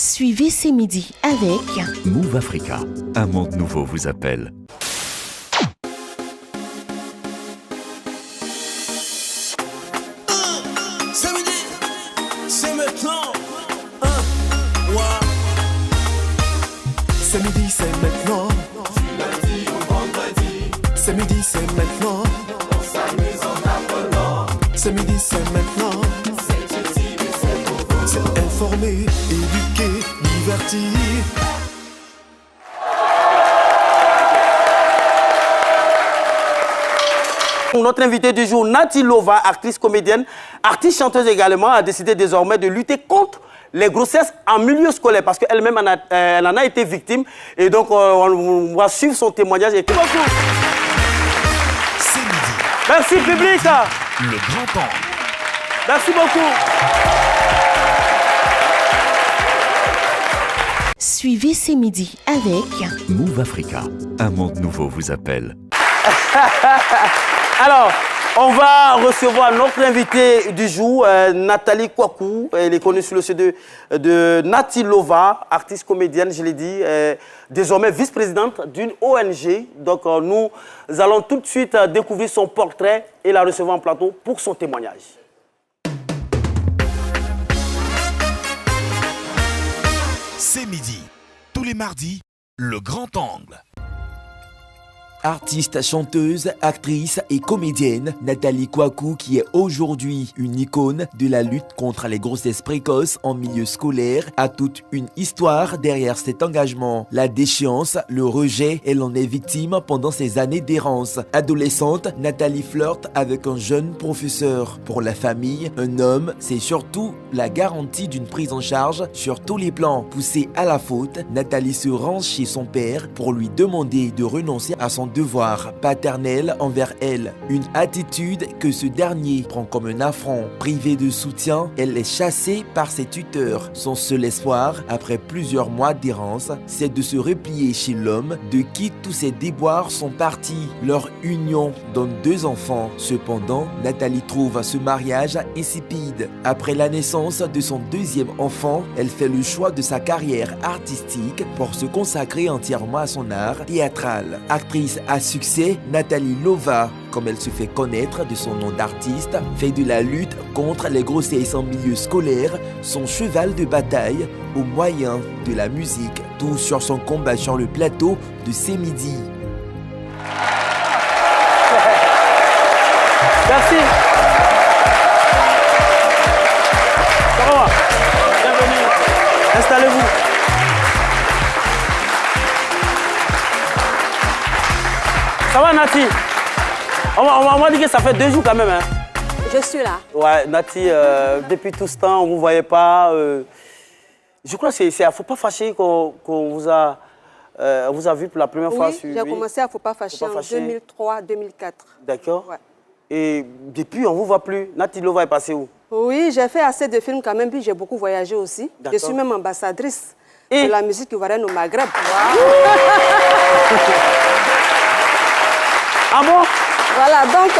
Suivez ces midis avec Move Africa, un monde nouveau vous appelle. C'est midi, c'est maintenant. C'est midi, c'est maintenant. Du lundi au vendredi. C'est midi, c'est maintenant. On s'amuse en apprenant. C'est midi, c'est maintenant. C'est utile et c'est nouveau. C'est informer, éduquer, divertir. Notre invitée du jour, Nati Lova, actrice comédienne, artiste chanteuse également, a décidé désormais de lutter contre les grossesses en milieu scolaire parce qu'elle-même elle en a été victime. Et donc, on va suivre son témoignage. Et beaucoup. C'est midi. Merci, public. Le grand angle. Merci beaucoup. Suivez ces midis avec Move Africa, un monde nouveau vous appelle. Alors, on va recevoir notre invitée du jour, Nathalie Kwaku. Elle est connue sous le pseudo de Nati Lova, artiste comédienne, je l'ai dit, désormais vice-présidente d'une ONG. Donc, nous allons tout de suite découvrir son portrait et la recevoir en plateau pour son témoignage. C'est midi. Tous les mardis, le grand angle. Artiste, chanteuse, actrice et comédienne, Nathalie Kwaku, qui est aujourd'hui une icône de la lutte contre les grossesses précoces en milieu scolaire, a toute une histoire derrière cet engagement. La déchéance, le rejet, elle en est victime pendant ses années d'errance. Adolescente, Nathalie flirte avec un jeune professeur. Pour la famille, un homme, c'est surtout la garantie d'une prise en charge sur tous les plans. Poussée à la faute, Nathalie se rend chez son père pour lui demander de renoncer à son devoir paternel envers elle. Une attitude que ce dernier prend comme un affront. Privée de soutien, elle est chassée par ses tuteurs. Son seul espoir, après plusieurs mois d'errance, c'est de se replier chez l'homme de qui tous ses déboires sont partis. Leur union donne 2 enfants. Cependant, Nathalie trouve ce mariage insipide. Après la naissance de son 2e enfant, elle fait le choix de sa carrière artistique pour se consacrer entièrement à son art théâtral. Actrice à succès, Nathalie Lova, comme elle se fait connaître de son nom d'artiste, fait de la lutte contre les grossesses en milieu scolaire son cheval de bataille au moyen de la musique. Tout sur son combat sur le plateau de C'est midi. Merci. Ça va? Bienvenue. Installez-vous. Ça va, Nati? On m'a dit que ça fait 2 jours quand même. Hein? Je suis là. Ouais, Nati, depuis tout ce temps, on ne vous voyait pas. Je crois que c'est à Faut pas fâcher qu'on vous a vu pour la première fois. Oui, j'ai commencé à Faut pas fâcher en 2003-2004. D'accord. Ouais. Et depuis, on ne vous voit plus. Nati Lova est passée où? Oui, j'ai fait assez de films quand même, puis j'ai beaucoup voyagé aussi. Je suis même ambassadrice de la musique ivoirienne au Maghreb. Wow. Ah bon? Voilà, donc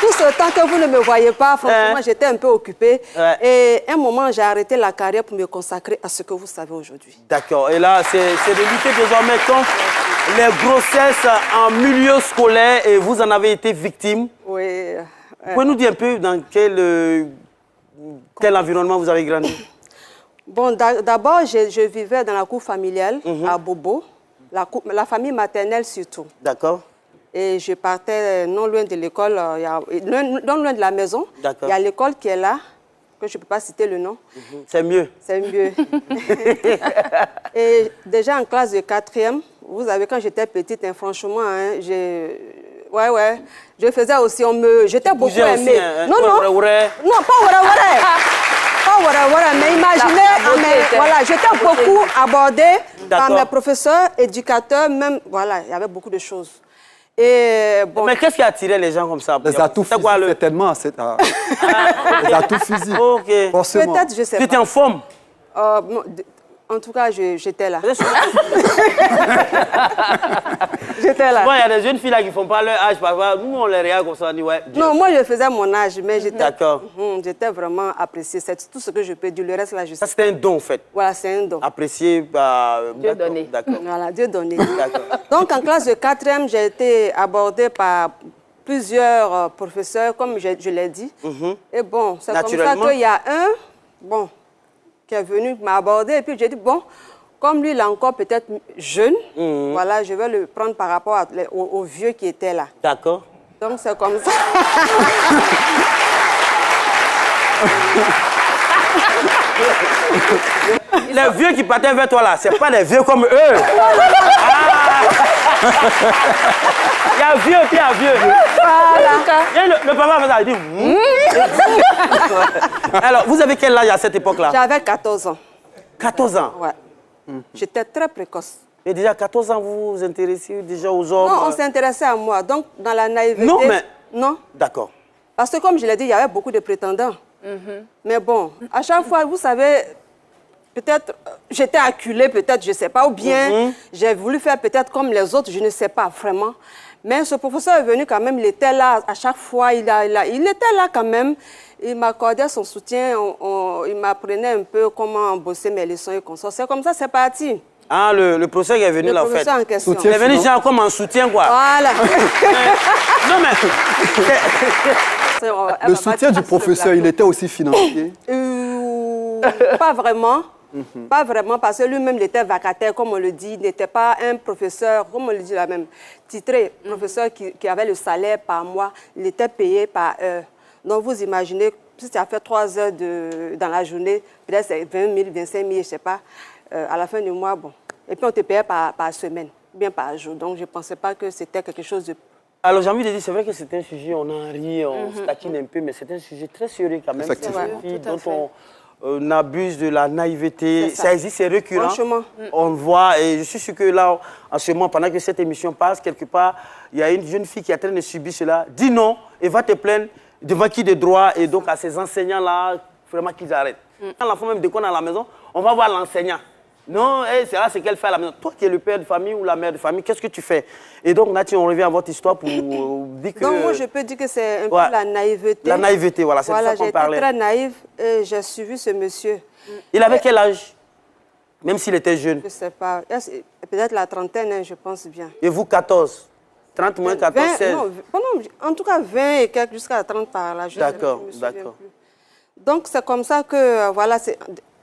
tout ce temps que vous ne me voyez pas, franchement, j'étais un peu occupée. Ouais. Et à un moment, j'ai arrêté la carrière pour me consacrer à ce que vous savez aujourd'hui. D'accord. Et là, c'est de lutter désormais contre les grossesses en milieu scolaire. Et vous en avez été victime. Oui. Vous pouvez nous dire un peu dans quel environnement vous avez grandi? Bon, d'abord, je vivais dans la cour familiale à Bobo, la famille maternelle surtout. D'accord. Et je partais non loin de l'école, non loin de la maison. Il y a l'école qui est là, que je ne peux pas citer le nom. C'est mieux. C'est mieux. Et déjà en classe de 4e, vous savez, quand j'étais petite, hein, franchement, hein, je faisais aussi, j'étais beaucoup aimée. Hein, non, pas mais imaginez, voilà, j'étais beaucoup abordée par mes professeurs, éducateurs, même, voilà, il y avait beaucoup de choses. Et bon, mais qu'est-ce qui a attiré les gens comme ça? Les atouts physiques, certainement. Les atouts physiques, okay. Peut-être, je sais pas. Tu étais en forme? En tout cas, j'étais là. J'étais là. Bon, il y a des jeunes filles là qui ne font pas leur âge, parfois. Nous, on les regarde comme ça, on dit ouais. Non, moi, je faisais mon âge, mais j'étais... D'accord. J'étais vraiment appréciée. C'est tout ce que je peux dire. Le reste, là, je sais. Ça, c'était un don, en fait. Voilà, c'est un don. Apprécié par... Dieu donné. D'accord. Voilà, Dieu donné. D'accord. Donc, en classe de 4e, j'ai été abordée par plusieurs professeurs, comme je l'ai dit. Et bon, c'est comme ça qu'il y a un, bon, qui est venu m'aborder. Et puis, j'ai dit, bon, comme lui, il est encore peut-être jeune, voilà, je vais le prendre par rapport aux vieux qui étaient là. D'accord. Donc, c'est comme ça. Les vieux qui partaient vers toi là, c'est pas des vieux comme eux. Il y a vieux puis il y a vieux. Voilà. Le papa fait ça, il dit. Alors, vous avez quel âge à cette époque-là? J'avais 14 ans. 14 ans? Ouais. J'étais très précoce. Et déjà, à 14 ans, vous vous intéressez déjà aux hommes? Non, on s'intéressait à moi. Donc, dans la naïveté... Non, mais... Non. D'accord. Parce que, comme je l'ai dit, il y avait beaucoup de prétendants. Mais bon, à chaque fois, vous savez, peut-être, j'étais acculée, peut-être, je ne sais pas, ou bien j'ai voulu faire peut-être comme les autres, je ne sais pas vraiment. Mais ce professeur est venu quand même, il était là à chaque fois, il était là quand même. Il m'accordait son soutien, il m'apprenait un peu comment bosser mes leçons et comme ça. C'est comme ça, c'est parti. Ah, le professeur qui est venu là, en fait. Le professeur en question. Il est venu genre comme en soutien, quoi. Voilà. Non, mais... Le soutien du professeur, il était aussi financier? Pas vraiment. Pas vraiment, parce que lui-même, il était vacataire, comme on le dit. Il n'était pas un professeur, comme on le dit là même, titré, professeur qui avait le salaire par mois. Il était payé par heure. Donc, vous imaginez, si tu as fait 3 heures dans la journée, peut-être c'est 20 000, 25 000, je ne sais pas. À la fin du mois, bon. Et puis, on te payait par semaine, bien par jour. Donc, je ne pensais pas que c'était quelque chose de... Alors, j'ai envie de dire, c'est vrai que c'est un sujet, on en rit, on se taquine un peu, mais c'est un sujet très sérieux quand même. Effectivement. C'est dont on abuse de la naïveté. Ça existe, c'est récurrent. Franchement. On le voit, et je suis sûr que là, en ce moment, pendant que cette émission passe, quelque part, il y a une jeune fille qui est en train de subir cela. Dis non et va te plaindre devant qui de droit, et donc à ces enseignants-là, vraiment qu'ils arrêtent. Quand l'enfant même déconne à la maison, on va voir l'enseignant. Non, c'est là ce qu'elle fait à la maison. Toi qui es le père de famille ou la mère de famille, qu'est-ce que tu fais? Et donc, Nati, on revient à votre histoire pour dire que... Donc, moi, je peux dire que c'est un peu la naïveté. La naïveté, voilà, c'est de ça qu'on parlait. J'étais très naïve et j'ai suivi ce monsieur. Il avait quel âge? Même s'il était jeune? Je ne sais pas. Peut-être la trentaine, hein, je pense bien. Et vous, 14? 30 moins 14, 16? Non, en tout cas, 20 et quelques jusqu'à 30 par là. D'accord, d'accord. Donc, c'est comme ça que, voilà,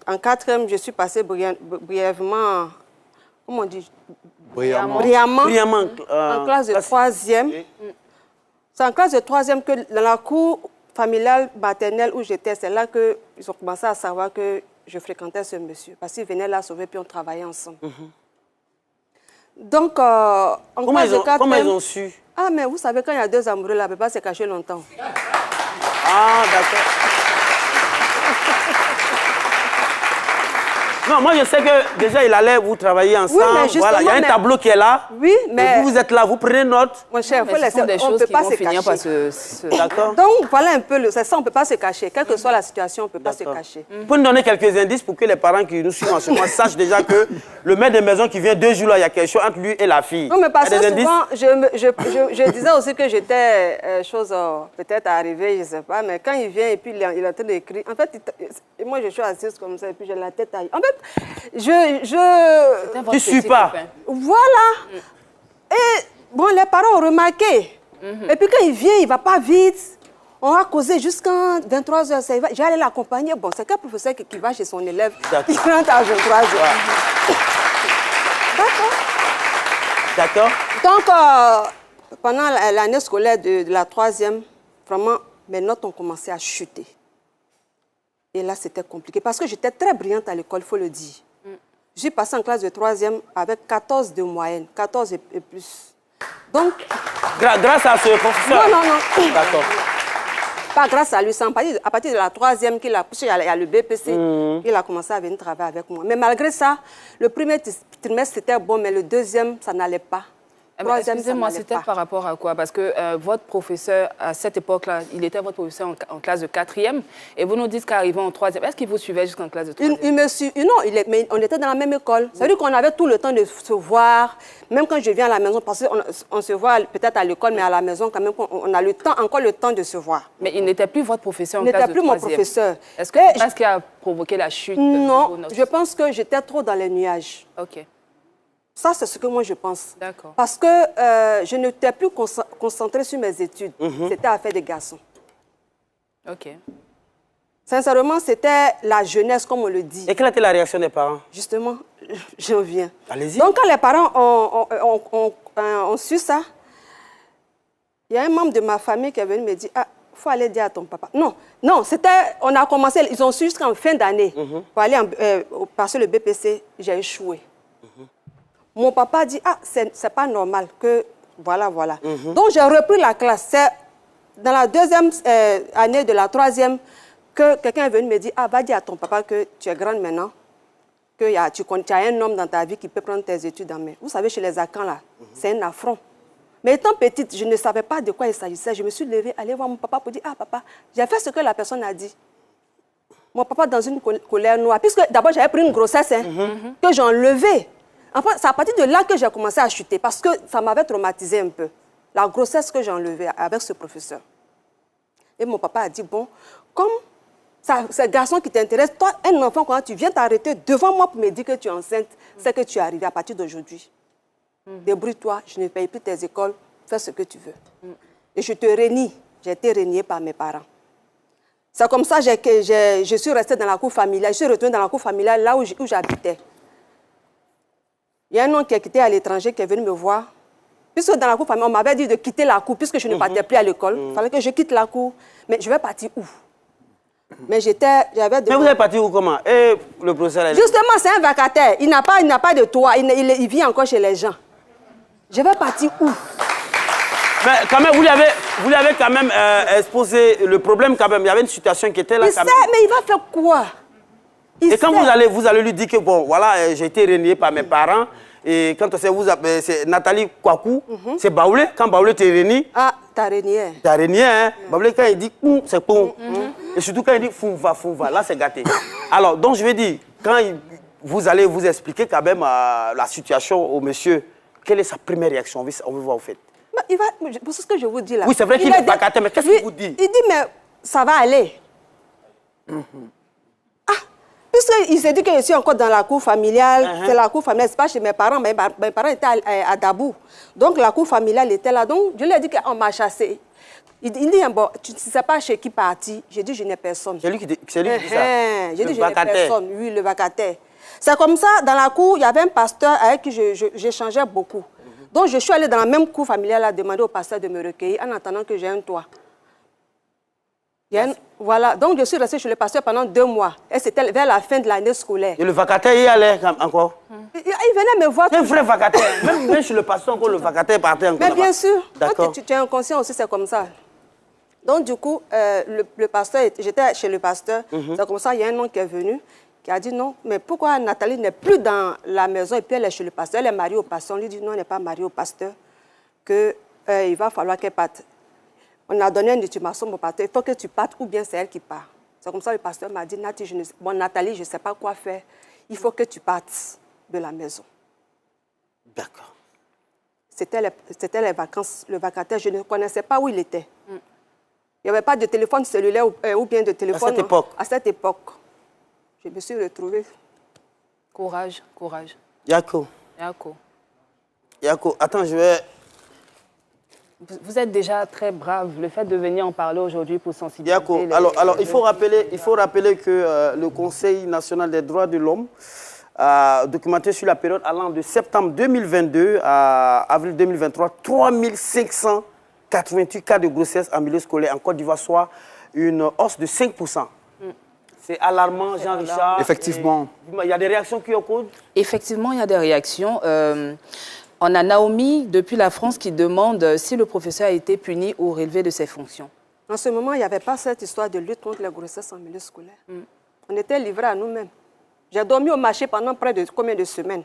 en 4e, je suis passée brièvement, comment on dit? Brillamment. En classe de 3e. C'est en classe de 3e que, dans la cour familiale maternelle où j'étais, c'est là qu'ils ont commencé à savoir que je fréquentais ce monsieur. Parce qu'il venait là sauver, puis on travaillait ensemble. Donc, en classe de 4e... Comment ils ont su? Ah, mais vous savez, quand il y a 2 amoureux, là, ne peut pas se cacher longtemps. Ah, d'accord. Non, moi je sais que déjà il allait vous travailler ensemble. Oui, voilà, il y a un tableau qui est là. Oui, mais vous êtes là, vous prenez note. Mon cher, il faut laisser des choses qui vont finir par D'accord. Donc voilà un peu, c'est ça, on ne peut pas se cacher. Quelle que soit la situation, on ne peut pas se cacher. Vous pouvez nous donner quelques indices pour que les parents qui nous suivent en ce moment sachent déjà que le maître de maison qui vient 2 jours là, il y a quelque chose entre lui et la fille. Non, mais parce que souvent, je disais aussi que j'étais peut-être arrivée, je ne sais pas, mais quand il vient et puis il est en train d'écrire, en fait, moi je suis assise comme ça et puis j'ai la tête ailleurs. En fait, tu ne suis pas. Voilà. Et bon, les parents ont remarqué. Et puis quand il vient, il ne va pas vite. On va causer jusqu'à 23h. J'allais l'accompagner. Bon, c'est quel professeur qui va chez son élève qui rentre à 23h. D'accord. D'accord. Donc, pendant l'année scolaire de la 3e, vraiment, mes notes ont commencé à chuter. Et là, c'était compliqué. Parce que j'étais très brillante à l'école, il faut le dire. J'ai passé en classe de 3e avec 14 de moyenne, 14 et plus. Donc... Grâce à ce professeur? Non. D'accord. Pas grâce à lui, c'est à partir de la 3e qu'il a poussé, il y a le BPC, il a commencé à venir travailler avec moi. Mais malgré ça, le premier trimestre, c'était bon, mais le 2e, ça n'allait pas. Excusez-moi, c'était par rapport à quoi? Parce que votre professeur, à cette époque-là, il était votre professeur en classe de 4e, et vous nous dites qu'arrivant en 3e, est-ce qu'il vous suivait jusqu'en classe de 3e? Il me suit. Non, mais on était dans la même école. Ça veut dire qu'on avait tout le temps de se voir, même quand je viens à la maison, parce qu'on se voit peut-être à l'école, mais à la maison, quand même, on a encore le temps de se voir. Mais il n'était plus votre professeur en classe de 3e? Il n'était plus mon professeur. Est-ce que c'est ce qui a provoqué la chute? Non, je pense que j'étais trop dans les nuages. OK. Ça, c'est ce que moi, je pense. D'accord. Parce que je n'étais plus concentrée sur mes études. C'était affaire des garçons. OK. Sincèrement, c'était la jeunesse, comme on le dit. Et quelle était la réaction des parents? Justement, j'en viens. Allez-y. Donc, quand les parents ont su ça, il y a un membre de ma famille qui est venu me dire, ah, il faut aller dire à ton papa. Non, on a commencé, ils ont su jusqu'en fin d'année. Pour aller passer le BPC, j'ai échoué. Mon papa dit, ah, c'est pas normal que, voilà. Donc, j'ai repris la classe. C'est dans la deuxième année de la troisième que quelqu'un est venu me dire, ah, va dire à ton papa que tu es grande maintenant, que tu as un homme dans ta vie qui peut prendre tes études en main. Vous savez, chez les Akans, là, c'est un affront. Mais étant petite, je ne savais pas de quoi il s'agissait. Je me suis levée, allée voir mon papa pour dire, ah, papa, j'ai fait ce que la personne a dit. Mon papa, dans une colère noire, puisque d'abord, j'avais pris une grossesse, que j'ai enlevée. Enfin, c'est à partir de là que j'ai commencé à chuter, parce que ça m'avait traumatisé un peu. La grossesse que j'ai enlevée avec ce professeur. Et mon papa a dit, bon, comme c'est un garçon qui t'intéresse, toi, un enfant, quand tu viens t'arrêter devant moi pour me dire que tu es enceinte, c'est que tu es arrivé à partir d'aujourd'hui. Débrouille-toi, je ne paye plus tes écoles, fais ce que tu veux. Et je te renie. J'ai été reniée par mes parents. C'est comme ça que je suis restée dans la cour familiale. Je suis retournée dans la cour familiale, là où j'habitais. Il y a un homme qui est quitté à l'étranger qui est venu me voir. Puisque dans la cour familiale, on m'avait dit de quitter la cour, puisque je ne partais plus à l'école. Il fallait que je quitte la cour. Mais je vais partir où? Mais Mais vous êtes parti où, comment? Et le professeur... Justement, c'est un vacataire. Il n'a pas de toit. Il vit encore chez les gens. Je vais partir où? Mais quand même, vous lui avez quand même exposé le problème quand même. Il y avait une situation qui était là quand même. Mais il va faire quoi? Et quand vous allez lui dire que, bon, voilà, j'ai été renié par mes parents, et quand c'est Nathalie Kwaku, c'est Baoulé, quand Baoulé t'est renié. Ah, t'as renié. T'as renié, hein. Baoulé, quand il dit c'est poum. Et surtout quand il dit foumva, là c'est gâté. Alors, donc je vais dire, quand vous allez vous expliquer quand même la situation au monsieur, quelle est sa première réaction? On veut voir au fait. C'est ce que je vous dis là. Oui, c'est vrai qu'il est vacataire, mais qu'est-ce qu'il vous dit? Il dit, mais ça va aller. Puisqu'il s'est dit que je suis encore dans la cour familiale, c'est la cour familiale, c'est pas chez mes parents, mais mes parents étaient à Dabou. Donc la cour familiale était là. Donc je lui ai dit qu'on m'a chassé. Il dit, bon, tu ne sais pas chez qui partir. J'ai dit, je n'ai personne. C'est lui qui dit ça? J'ai dit, je n'ai personne. Oui, le vacataire. C'est comme ça, dans la cour, il y avait un pasteur avec qui j'échangeais beaucoup. Donc je suis allée dans la même cour familiale à demander au pasteur de me recueillir en attendant que j'ai un toit. Voilà, donc je suis restée chez le pasteur pendant 2 mois. Et c'était vers la fin de l'année scolaire. Et le vacataire y allait encore? Il venait me voir. C'est un vrai vacataire. Même chez le pasteur, encore, le vacataire partait encore. Mais bien sûr, quand tu es inconscient aussi, c'est comme ça. Donc du coup, le pasteur, j'étais chez le pasteur. C'est comme ça, il y a un homme qui est venu, qui a dit non, mais pourquoi Nathalie n'est plus dans la maison et puis elle est chez le pasteur? Elle est mariée au pasteur. On lui dit non, elle n'est pas mariée au pasteur, qu'il va falloir qu'elle parte. On a donné une ultimatum au pasteur, il faut que tu partes ou bien c'est elle qui part. C'est comme ça que le pasteur m'a dit, Nathalie, je ne sais pas quoi faire, il faut que tu partes de la maison. D'accord. C'était les vacances, le vacataire, je ne connaissais pas où il était. Il n'y avait pas de téléphone cellulaire ou bien de téléphone. À cette époque? À cette époque. Je me suis retrouvée. Courage. Yako. Attends, je vais... Vous êtes déjà très brave. Le fait de venir en parler aujourd'hui pour sensibiliser... Yako, alors il faut rappeler que le Conseil national des droits de l'homme a documenté sur la période allant de septembre 2022 à avril 2023 3588 cas de grossesse en milieu scolaire en Côte d'Ivoire, soit une hausse de 5%. C'est alarmant, Jean-Richard. Effectivement. Il y a des réactions qui ont cours? Effectivement, il y a des réactions. On a Naomi, depuis la France, qui demande si le professeur a été puni ou relevé de ses fonctions. En ce moment, il n'y avait pas cette histoire de lutte contre les grossesses en milieu scolaire. On était livrés à nous-mêmes. J'ai dormi au marché pendant près de combien de semaines?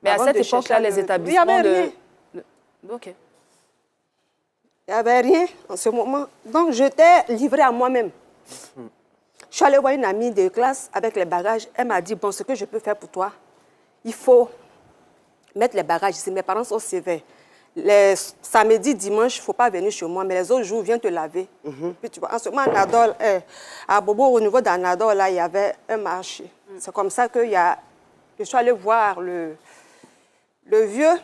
Mais à cette époque-là, les établissements Ok. Il n'y avait rien en ce moment. Donc, j'étais livrée à moi-même. Je suis allée voir une amie de classe avec les bagages. Elle m'a dit, bon, ce que je peux faire pour toi, il faut mettre les bagages ici. Mes parents sont sévères. Les samedis, dimanche, il ne faut pas venir chez moi, mais les autres jours, viens te laver. Puis, tu vois, en ce moment, à Bobo, au niveau d'Anadol, là, il y avait un marché. C'est comme ça que je suis allée voir le vieux.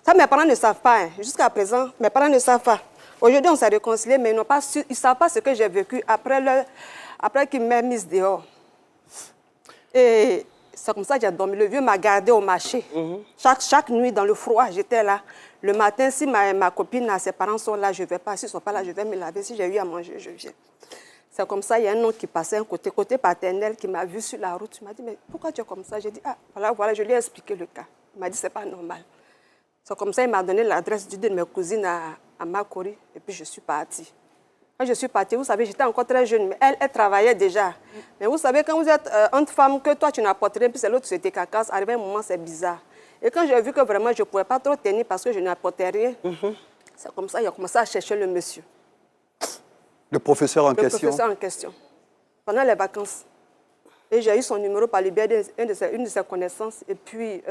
Ça, mes parents ne savent pas. Hein. Jusqu'à présent, mes parents ne savent pas. Aujourd'hui, on s'est réconciliés, mais ils ne savent pas ce que j'ai vécu après qu'ils m'aient mise dehors. Et c'est comme ça que j'ai dormi. Le vieux m'a gardé au marché. Chaque nuit, dans le froid, j'étais là. Le matin, si ma copine, ses parents sont là, je ne vais pas. S'ils ne sont pas là, je vais me laver. Si j'ai eu à manger, je viens. C'est comme ça, il y a un oncle qui passait un côté paternel, qui m'a vu sur la route. Il m'a dit, mais pourquoi tu es comme ça? J'ai dit, ah, voilà, je lui ai expliqué le cas. Il m'a dit, c'est pas normal. C'est comme ça, il m'a donné l'adresse d'une de mes cousines à Makori, et puis je suis partie. Quand je suis partie, vous savez, j'étais encore très jeune, mais elle travaillait déjà. Mais vous savez, quand vous êtes entre femmes, que toi tu n'apportes rien, puis c'est l'autre qui te cacasse, arrivé un moment, c'est bizarre. Et quand j'ai vu que vraiment je ne pouvais pas trop tenir parce que je n'apportais rien, c'est comme ça, il a commencé à chercher le monsieur. Le professeur en question. Le professeur en question. Pendant les vacances. Et j'ai eu son numéro par le biais d'une de ses connaissances. Et puis,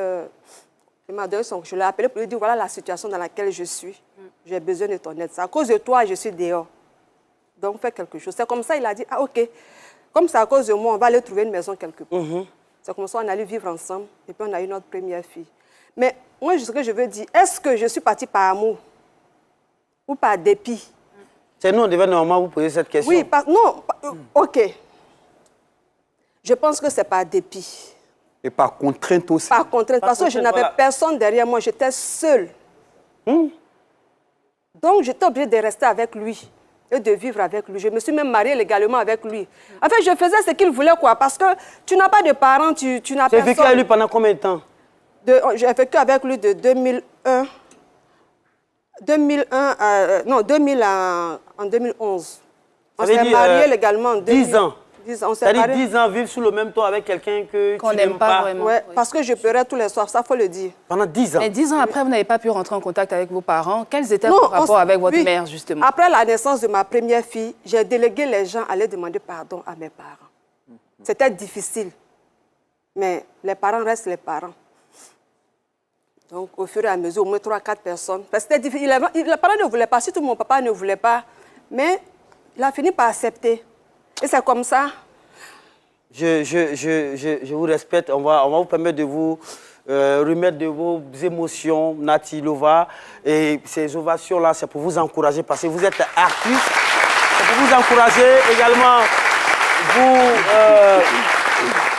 il m'a donné je l'ai appelé pour lui dire, voilà la situation dans laquelle je suis. J'ai besoin de ton aide. C'est à cause de toi, je suis dehors. Donc, fais quelque chose. C'est comme ça, il a dit, ah, ok. Comme c'est à cause de moi, on va aller trouver une maison quelque part. C'est comme ça, on allait vivre ensemble. Et puis, on a eu notre première fille. Mais moi, ce que je veux dire, est-ce que je suis partie par amour ou par dépit? C'est nous, on devait normalement vous poser cette question. Oui, non, ok. Je pense que c'est par dépit. Et par contrainte aussi. Par contrainte, parce que je n'avais personne derrière moi, j'étais seule. Donc, j'étais obligée de rester avec lui et de vivre avec lui. Je me suis même mariée légalement avec lui. En fait, je faisais ce qu'il voulait, quoi, parce que tu n'as pas de parents, tu n'as personne. Tu as vécu avec lui pendant combien de temps? J'ai vécu avec lui de 2001. 2000 en 2011. On s'est mariés légalement en 10 ans. 10 ans. C'est-à-dire 10 ans vivre sous le même toit avec quelqu'un qu'on n'aime pas vraiment. Ouais, parce que je pleurais tous les soirs, ça faut le dire. Pendant 10 ans. Mais 10 ans après, vous n'avez pas pu rentrer en contact avec vos parents. Quels étaient vos rapports avec votre mère, justement? Après la naissance de ma première fille, j'ai délégué les gens à aller demander pardon à mes parents. C'était difficile. Mais les parents restent les parents. Donc, au fur et à mesure, au moins 3-4 personnes. Parce que c'était difficile. Les parents ne voulaient pas, surtout mon papa ne voulait pas. Mais il a fini par accepter. Et c'est comme ça. Je vous respecte. On va vous permettre de vous remettre de vos émotions, Nati Lova. Et ces ovations-là, c'est pour vous encourager parce que vous êtes artiste. C'est pour vous encourager également.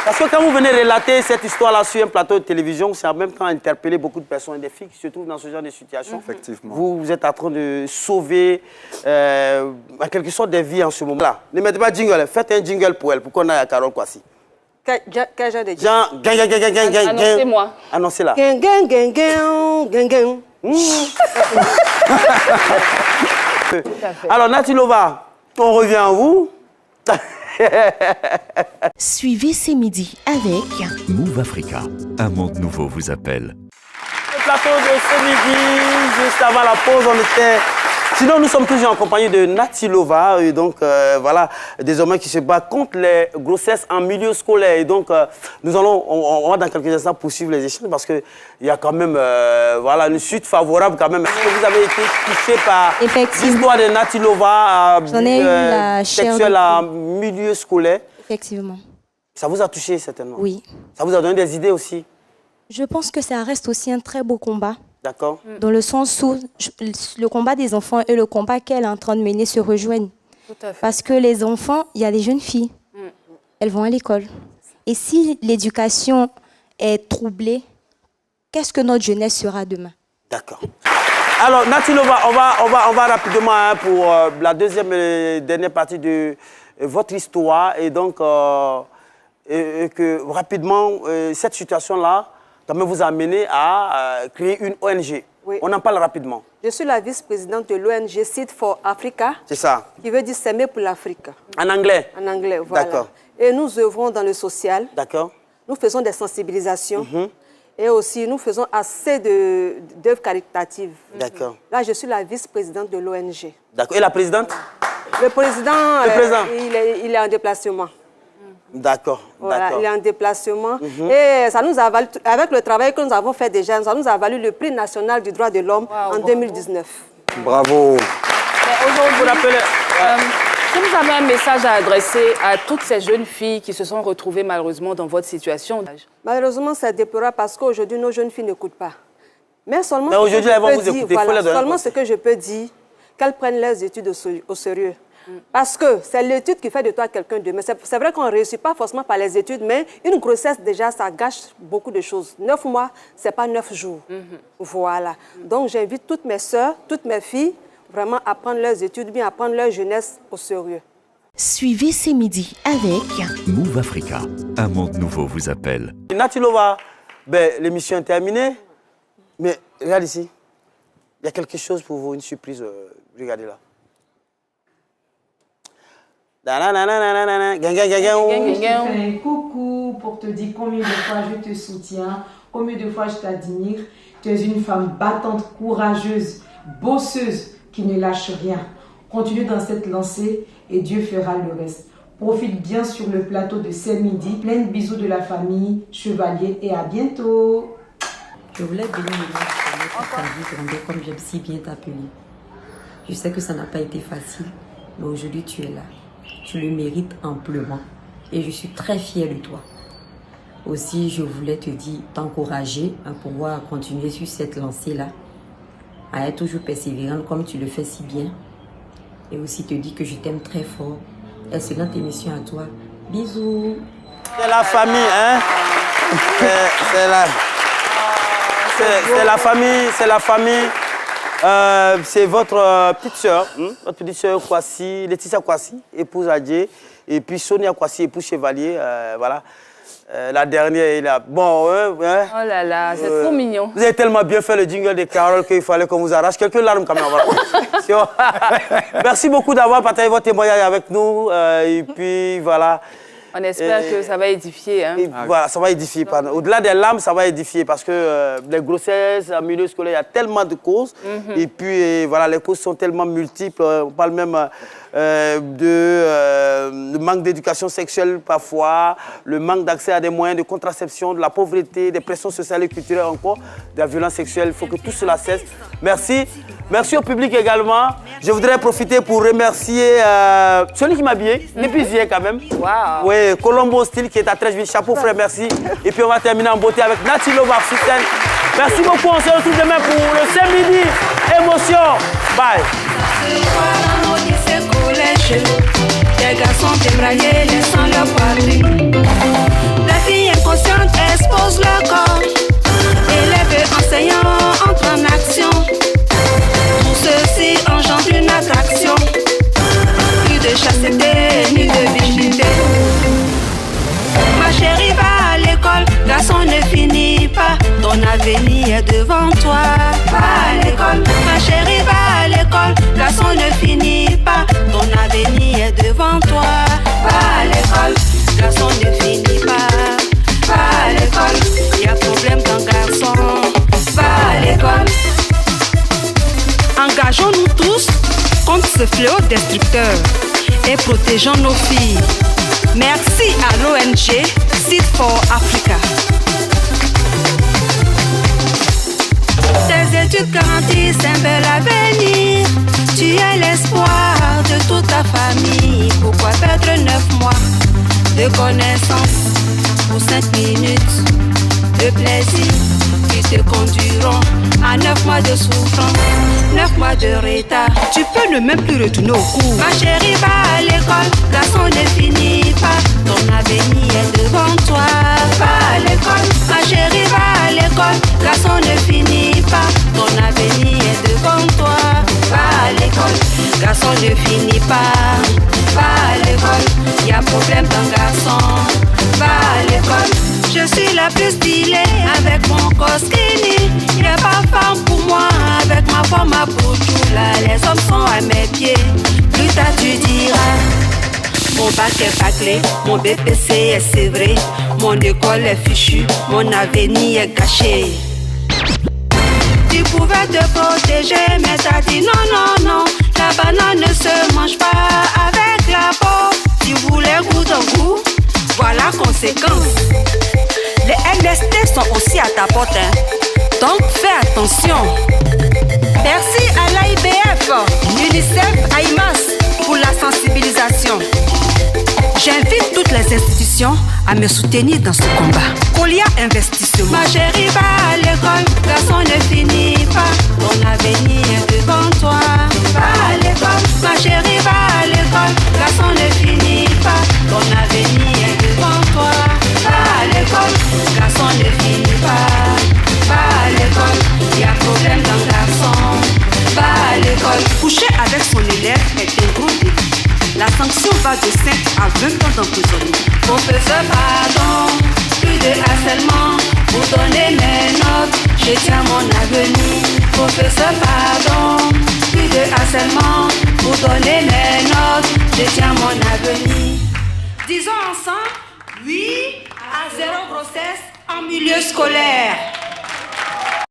Parce que quand vous venez relater cette histoire-là sur un plateau de télévision, c'est en même temps interpeller beaucoup de personnes, des filles qui se trouvent dans ce genre de situation. Effectivement. Vous êtes en train de sauver en quelque sorte des vies en ce moment-là. Ne mettez pas de jingle, faites un jingle pour elle, pour qu'on aille à Carole Kwasi. Quel genre de jingle? Annoncez-moi. Annoncez-la. Alors, Nati Lova, on revient à vous. Suivez ces midis avec Move Africa, un monde nouveau vous appelle. Le plateau de ce midi, juste avant la pause, on était... Sinon, nous sommes toujours en compagnie de Nati Lova, et donc voilà, des hommes qui se battent contre les grossesses en milieu scolaire. Et donc, on va dans quelques instants poursuivre les échanges parce qu'il y a quand même voilà, une suite favorable quand même. Est-ce que vous avez été touché par l'histoire de Nati Lova sexuelle en milieu scolaire? Effectivement. Ça vous a touché certainement? Oui. Ça vous a donné des idées aussi? Je pense que ça reste aussi un très beau combat. D'accord. Dans le sens où le combat des enfants et le combat qu'elle est en train de mener se rejoignent. Tout à fait. Parce que les enfants, il y a des jeunes filles. Elles vont à l'école. Et si l'éducation est troublée, qu'est-ce que notre jeunesse sera demain? D'accord. Alors, Nati Lova, on va rapidement pour la deuxième et dernière partie de votre histoire. Et donc, que rapidement, cette situation-là, quand même vous a amené à créer une ONG. Oui. On en parle rapidement. Je suis la vice-présidente de l'ONG Seed for Africa. C'est ça. Qui veut dire s'aimer pour l'Afrique. En anglais? En anglais, voilà. D'accord. Et nous œuvrons dans le social. D'accord. Nous faisons des sensibilisations. Et aussi, nous faisons assez d'œuvres caritatives. D'accord. Là, je suis la vice-présidente de l'ONG. D'accord. Et la présidente? Le président, il est en déplacement. D'accord. Voilà, il est en déplacement. Et ça nous a valu, avec le travail que nous avons fait déjà, ça nous a valu le prix national du droit de l'homme en 2019. Bravo. Aujourd'hui, si vous avez un message à adresser à toutes ces jeunes filles qui se sont retrouvées malheureusement dans votre situation. Malheureusement, c'est déplorable parce qu'aujourd'hui, nos jeunes filles n'écoutent pas. Mais seulement, aujourd'hui, elles vont vous écouter. Voilà, seulement ce que je peux dire, qu'elles prennent leurs études au sérieux. Parce que c'est l'étude qui fait de toi quelqu'un de... Mais c'est vrai qu'on ne réussit pas forcément par les études, mais une grossesse, déjà, ça gâche beaucoup de choses. 9 mois, ce n'est pas 9 jours. Voilà. Donc, j'invite toutes mes sœurs, toutes mes filles, vraiment à prendre leurs études, bien à prendre leur jeunesse au sérieux. Suivez C'est Midi avec Move Africa, un monde nouveau vous appelle. Nati Lova, l'émission est terminée. Mais regarde ici, il y a quelque chose pour vous, une surprise. Regardez là. Je fais un coucou pour te dire combien de fois je te soutiens, combien de fois je t'admire. Tu es une femme battante, courageuse, bosseuse, qui ne lâche rien. Continue dans cette lancée et Dieu fera le reste. Profite bien sur le plateau de C'est Midi. Plein de bisous de la famille Chevalier et à bientôt. Je voulais venir pour ta vie grandeur comme j'aime si bien t'appeler. Je sais que ça n'a pas été facile, mais aujourd'hui tu es là. Tu le mérites amplement et je suis très fière de toi. Aussi, je voulais te dire, t'encourager à pouvoir continuer sur cette lancée-là, à être toujours persévérante comme tu le fais si bien. Et aussi te dire que je t'aime très fort. Excellente émission à toi. Bisous. C'est la famille, hein? C'est la famille, c'est la famille. C'est votre petite sœur Kwasi, Laetitia Kwasi, épouse Adjé, et puis Sonia Kwasi, épouse Chevalier, voilà. La dernière, il a... Bon, oh là là, c'est trop mignon. Vous avez tellement bien fait le jingle de Carole qu'il fallait qu'on vous arrache quelques larmes quand même. Voilà. Merci beaucoup d'avoir partagé votre témoignage avec nous, et puis voilà. On espère que ça va édifier. Hein. Voilà, ça va édifier. Au-delà des larmes, ça va édifier parce que les grossesses, en milieu scolaire, il y a tellement de causes. Et puis, voilà, les causes sont tellement multiples. On parle même de manque d'éducation sexuelle parfois, le manque d'accès à des moyens de contraception, de la pauvreté, des pressions sociales et culturelles encore, de la violence sexuelle. Il faut que tout cela cesse. Merci. Merci au public également. Je voudrais profiter pour remercier celui qui m'a habillé, depuis hier quand même. Wow. Oui, Colombo Style qui est à Trècheville. Chapeau frère, merci. Et puis on va terminer en beauté avec Nati Lova sur scène. Merci beaucoup, on se retrouve demain pour le C'est Midi Émotion. Bye. Les garçons débraillés, laissant leur patrie. La fille inconsciente expose leur corps. Élèves enseignants entrent en action. Tout ceci engendre une attraction. Plus de chasteté, ni de virginité. Ma chérie va à l'école, garçon ne finit pas. Ton avenir est devant toi. Va à l'école, ma chérie va à l'école, garçon ne finit pas. Ton avenir est devant toi. Va à l'école, garçon ne finit pas. Va à l'école, y a problème d'un garçon. Va à l'école. Engageons-nous tous contre ce fléau destructeur et protégeons nos filles. Merci à l'ONG Seed for Africa. Tes études garantissent un bel avenir. Tu es l'espoir de toute ta famille. Pourquoi perdre 9 mois de connaissance pour 5 minutes de plaisir qui te conduiront à 9 mois de souffrance, 9 mois de retard. Tu peux ne même plus retourner au cours. Ma chérie va à l'école, garçon ne finit pas. Ton avenir est devant toi. Va à l'école, ma chérie va à l'école, garçon ne finit pas. Ton avenir est devant toi. Va à l'école, garçon ne finit pas. Va à l'école, y a problème d'un garçon. Va à l'école. Je suis la plus stylée avec mon coskini. Y'a pas femme pour moi avec ma forme à boutoula. Les hommes sont à mes pieds. Plus tard tu diras Mon bac est bâclé, mon BPC est sévré. Mon école est fichue, mon avenir est gâché. Tu pouvais te protéger, mais t'as dit non, non, non. La banane ne se mange pas avec la peau. Tu voulais goût d'un goût, voilà conséquence. Les LST sont aussi à ta porte, hein. Donc fais attention. Merci à l'AIBF, UNICEF, AIMAS pour la sensibilisation. J'invite toutes les institutions à me soutenir dans ce combat. Colia Investissement. Ma chérie va à l'école, garçon ne finit pas. Ton avenir est devant toi. Va à l'école, ma chérie va à l'école, garçon ne finit pas. Ton avenir est devant toi. Va à l'école, garçon ne finit pas. Va à l'école, il y a problème dans le garçon. Va à l'école, coucher avec son élève est un gros défi. La sanction va de 5 à 20 ans d'emprisonnement. Professeur, pardon, plus de harcèlement. Pour donner mes notes, je tiens mon avenir. Professeur, pardon, plus de harcèlement. Pour donner mes notes, je tiens mon avenir. Disons ensemble, oui à 0 grossesse en milieu scolaire.